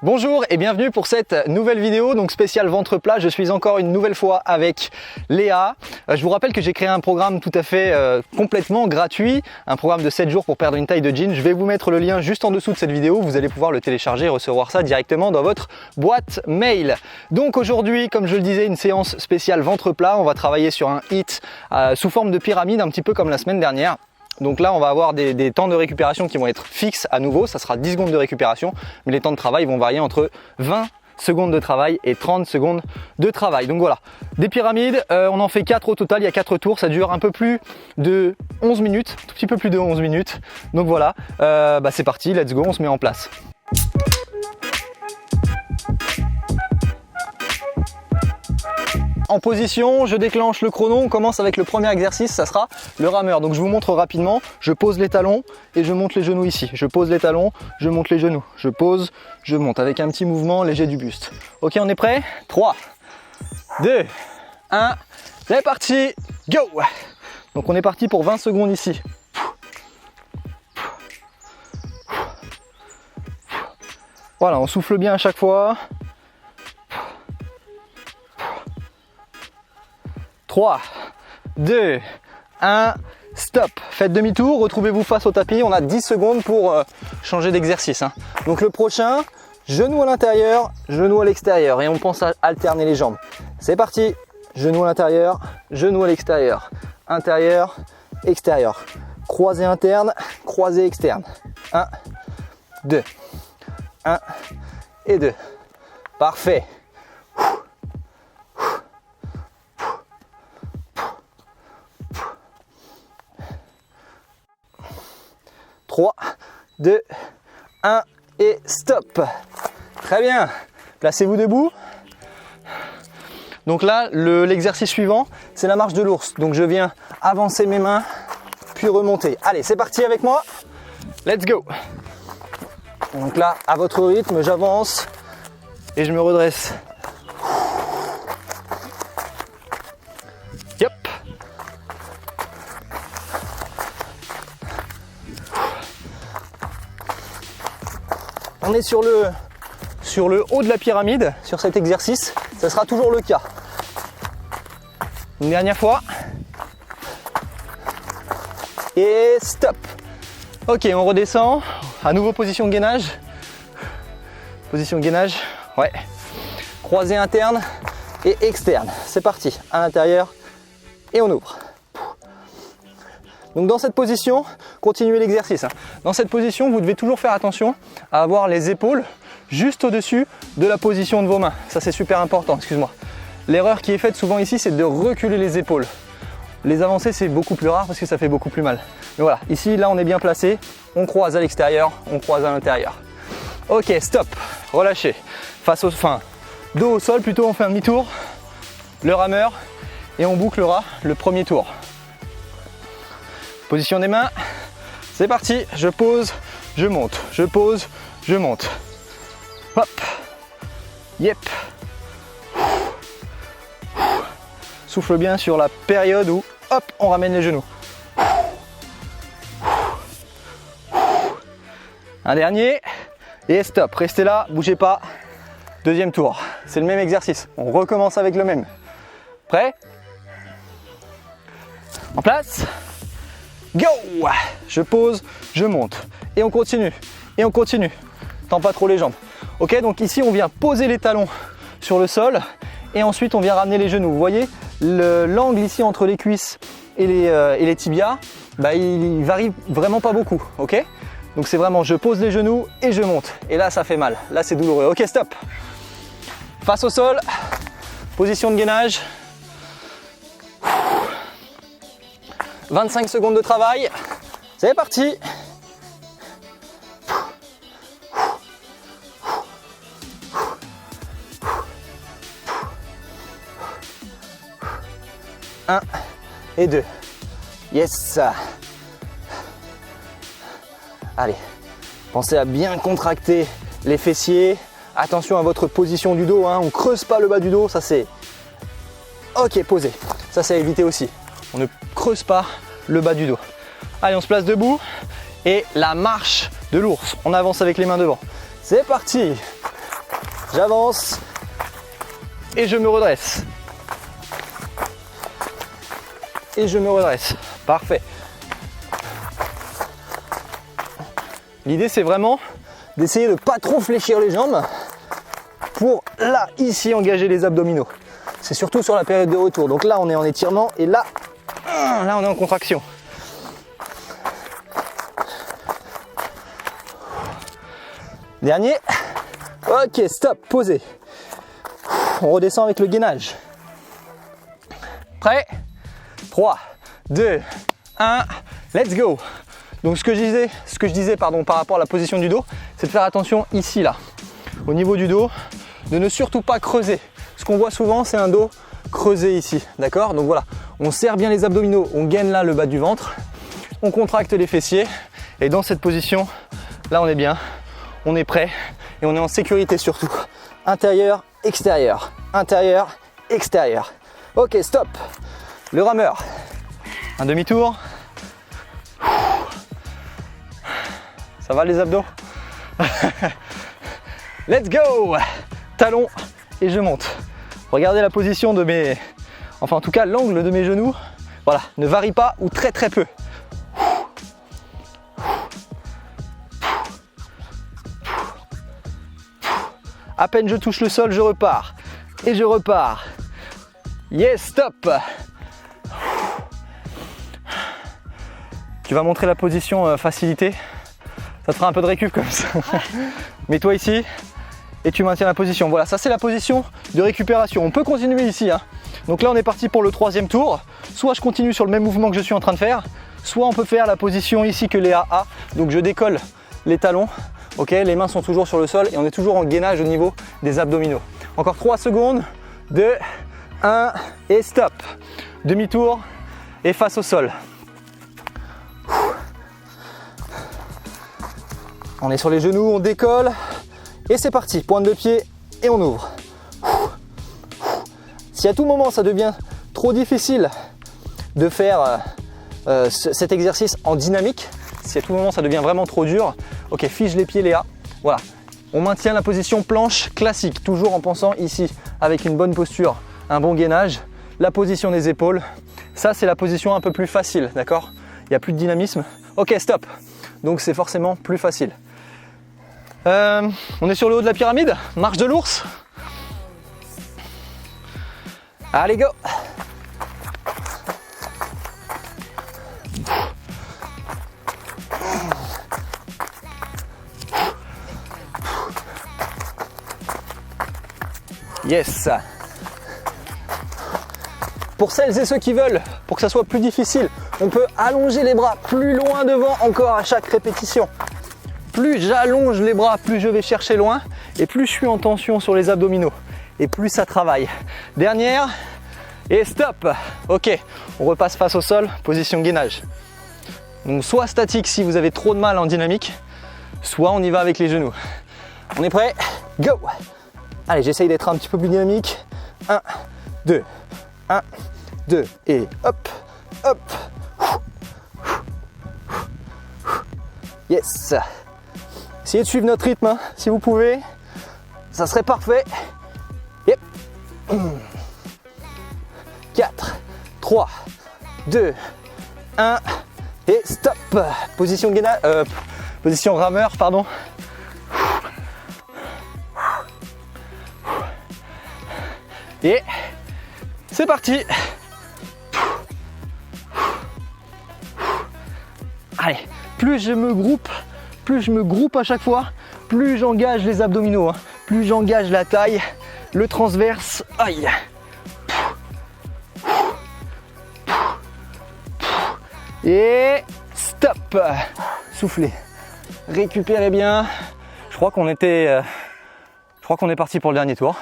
Bonjour et bienvenue pour cette nouvelle vidéo, donc spéciale ventre plat. Je suis encore une nouvelle fois avec Léa. Je vous rappelle que j'ai créé un programme tout à fait complètement gratuit, un programme de 7 jours pour perdre une taille de jean. Je vais vous mettre le lien juste en dessous de cette vidéo. Vous allez pouvoir le télécharger et recevoir ça directement dans votre boîte mail. Donc aujourd'hui, comme je le disais, une séance spéciale ventre plat. On va travailler sur un HIIT sous forme de pyramide, un petit peu comme la semaine dernière. Donc là, on va avoir des temps de récupération qui vont être fixes à nouveau. Ça sera 10 secondes de récupération, mais les temps de travail vont varier entre 20 secondes de travail et 30 secondes de travail. Donc voilà, des pyramides, on en fait 4 au total, il y a 4 tours, ça dure un peu plus de 11 minutes, un tout petit peu plus de 11 minutes. Donc voilà, c'est parti, let's go, on se met en place. En position, je déclenche le chrono, on commence avec le premier exercice, ça sera le rameur. Donc je vous montre rapidement, je pose les talons et je monte les genoux ici. Je pose les talons, je monte les genoux, je pose, je monte avec un petit mouvement léger du buste. Ok, on est prêt? 3, 2, 1, c'est parti, go! Donc on est parti pour 20 secondes ici. Voilà, on souffle bien à chaque fois. 3, 2, 1, stop. Faites demi-tour, retrouvez-vous face au tapis. On a 10 secondes pour changer d'exercice. Donc le prochain, genou à l'intérieur, genou à l'extérieur. Et on pense à alterner les jambes. C'est parti. Genou à l'intérieur, genou à l'extérieur. Intérieur, extérieur. Croisé interne, croisé externe. 1, 2, 1 et 2. Parfait. 3, 2, 1 et stop. Très bien. Placez-vous debout. Donc là, l'exercice suivant, c'est la marche de l'ours. Donc je viens avancer mes mains, puis remonter. Allez, c'est parti avec moi. Let's go. Donc là, à votre rythme, j'avance et je me redresse. Yep. On est sur le haut de la pyramide, sur cet exercice, ça sera toujours le cas. Une dernière fois. Et stop. Ok, on redescend. À nouveau position de gainage. Position de gainage, ouais. Croisé interne et externe. C'est parti, à l'intérieur et on ouvre. Donc dans cette position, continuez l'exercice. Dans cette position, vous devez toujours faire attention à avoir les épaules juste au-dessus de la position de vos mains. Ça c'est super important, excuse-moi. L'erreur qui est faite souvent ici, c'est de reculer les épaules. Les avancer, c'est beaucoup plus rare parce que ça fait beaucoup plus mal. Mais voilà, ici, là on est bien placé. On croise à l'extérieur, on croise à l'intérieur. Ok, stop, relâchez. Dos au sol, plutôt on fait un demi-tour. Le rameur et on bouclera le premier tour. Position des mains, c'est parti, je pose, je monte, je pose, je monte. Hop, yep. Souffle bien sur la période où, hop, on ramène les genoux. Un dernier, et stop, restez là, bougez pas. Deuxième tour, c'est le même exercice, on recommence avec le même. Prêt? En place? Go! Je pose, je monte. Et on continue. Et on continue. Tends pas trop les jambes. Ok, donc ici on vient poser les talons sur le sol et ensuite on vient ramener les genoux. Vous voyez, l'angle ici entre les cuisses et les tibias, il varie vraiment pas beaucoup. Ok? Donc c'est vraiment je pose les genoux et je monte. Et là ça fait mal. Là c'est douloureux. Ok, stop. Face au sol. Position de gainage. 25 secondes de travail, c'est parti. Un et 2. Yes. Allez, pensez à bien contracter les fessiers. Attention à votre position du dos, on ne creuse pas le bas du dos, ça c'est... Ok, posé. Ça c'est à éviter aussi. On ne creuse pas le bas du dos. Allez, on se place debout et la marche de l'ours. On avance avec les mains devant. C'est parti. J'avance. Et je me redresse. Et je me redresse. Parfait. L'idée, c'est vraiment d'essayer de ne pas trop fléchir les jambes pour là, ici, engager les abdominaux. C'est surtout sur la période de retour. Donc là, on est en étirement et là, on est en contraction. Dernier. Ok, stop, posez. On redescend avec le gainage. Prêt? 3, 2, 1, let's go. Donc ce que je disais par rapport à la position du dos, c'est de faire attention ici, là, au niveau du dos, de ne surtout pas creuser. Ce qu'on voit souvent, c'est un dos creusé ici, d'accord? Donc voilà, on serre bien les abdominaux, on gaine là le bas du ventre, on contracte les fessiers, et dans cette position, là on est bien, on est prêt, et on est en sécurité surtout. Intérieur, extérieur, intérieur, extérieur. Ok, stop. Le rameur. Un demi-tour. Ça va les abdos? Let's go. Talon et je monte. Regardez la position de mes... Enfin en tout cas l'angle de mes genoux. Voilà, ne varie pas ou très très peu. À peine je touche le sol, je repars. Et je repars. Yes, stop. Tu vas montrer la position facilité. Ça te fera un peu de récup comme ça. Mets-toi ici et tu maintiens la position. Voilà, ça c'est la position de récupération. On peut continuer ici. Hein. Donc là, on est parti pour le 3e tour. Soit je continue sur le même mouvement que je suis en train de faire, soit on peut faire la position ici que Léa a. Donc je décolle les talons. Ok, les mains sont toujours sur le sol et on est toujours en gainage au niveau des abdominaux. Encore 3 secondes. 2, 1 et stop. Demi-tour et face au sol. On est sur les genoux, on décolle et c'est parti. Pointe de pied et on ouvre. Si à tout moment ça devient trop difficile de faire cet exercice en dynamique, si à tout moment ça devient vraiment trop dur, ok, fige les pieds Léa. Voilà, on maintient la position planche classique, toujours en pensant ici avec une bonne posture, un bon gainage, la position des épaules. Ça c'est la position un peu plus facile, d'accord? Il n'y a plus de dynamisme. Ok, stop. Donc c'est forcément plus facile. On est sur le haut de la pyramide, marche de l'ours. Allez, go. Yes. Pour celles et ceux qui veulent, pour que ça soit plus difficile, on peut allonger les bras plus loin devant encore à chaque répétition. Plus j'allonge les bras, plus je vais chercher loin et plus je suis en tension sur les abdominaux et plus ça travaille. Dernière et stop. Ok, on repasse face au sol, position gainage. Donc soit statique si vous avez trop de mal en dynamique, soit on y va avec les genoux. On est prêt? Go. Allez, j'essaye d'être un petit peu plus dynamique. 1, 2, 1, 2 et hop, hop. Yes. Essayez de suivre notre rythme, hein, si vous pouvez. Ça serait parfait. Yep. 4, 3, 2, 1 et stop. Position gainage, position rameur, pardon. Et c'est parti. Allez, plus je me groupe à chaque fois, plus j'engage les abdominaux, hein, plus j'engage la taille, le transverse. Aïe. Et stop. Soufflez. Récupérez bien. Je crois qu'on est parti pour le dernier tour.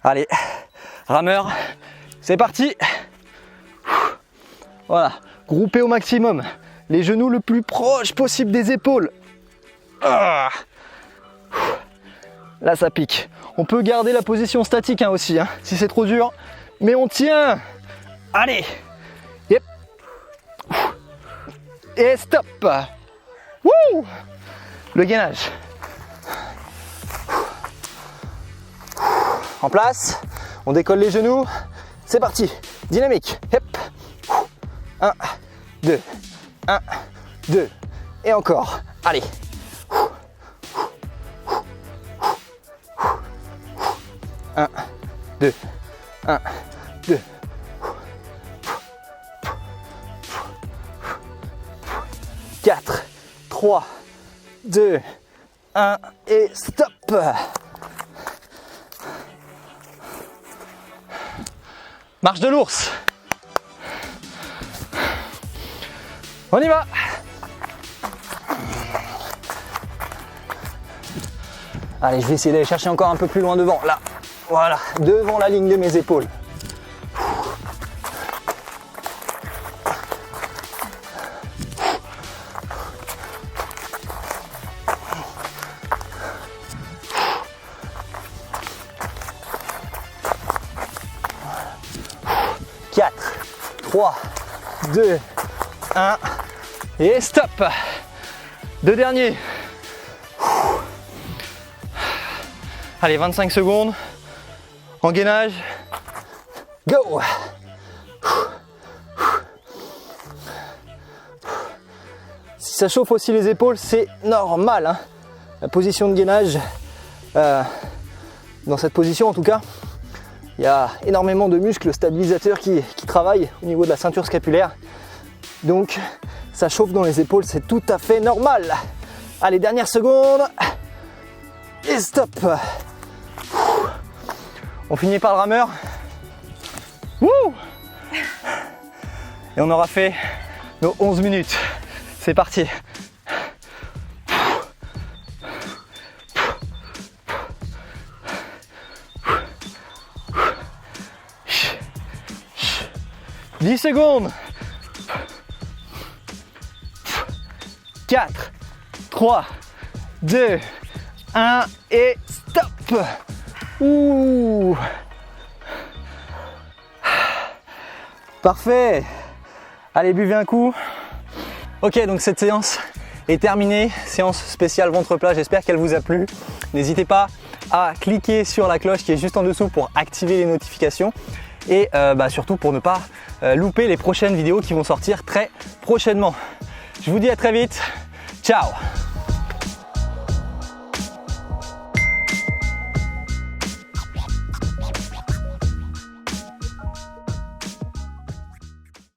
Allez, rameur, c'est parti. Voilà, groupez au maximum. Les genoux le plus proche possible des épaules. Là, ça pique. On peut garder la position statique hein, aussi, hein, si c'est trop dur. Mais on tient. Allez. Yep. Et stop. Wouh. Le gainage. en place. On décolle les genoux. C'est parti. Dynamique. Hop. 1, 2, 1, 2. Et encore. Allez. 1, 2, 1, 2. 4, 3, 2, 1 et stop. Marche de l'ours. On y va. Allez, je vais essayer d'aller chercher encore un peu plus loin devant, là. Voilà, devant la ligne de mes épaules. Quatre, 3, 2, 1 et stop. Deux derniers. Allez, 25 secondes en gainage. Go. Si ça chauffe aussi les épaules, c'est normal, hein. La position de gainage, dans cette position en tout cas, il y a énormément de muscles stabilisateurs qui travaillent au niveau de la ceinture scapulaire. Donc ça chauffe dans les épaules, c'est tout à fait normal. Allez, dernière seconde. Et stop. On finit par le rameur. Wouh! Et on aura fait nos 11 minutes. C'est parti. « 10 secondes. 4, 3, 2, 1 et stop. Ouh. Parfait. Allez, buvez un coup. Ok, donc cette séance est terminée. Séance spéciale ventre plat, j'espère qu'elle vous a plu. N'hésitez pas à cliquer sur la cloche qui est juste en dessous pour activer les notifications. Et surtout pour ne pas louper les prochaines vidéos qui vont sortir très prochainement. Je vous dis à très vite. Ciao!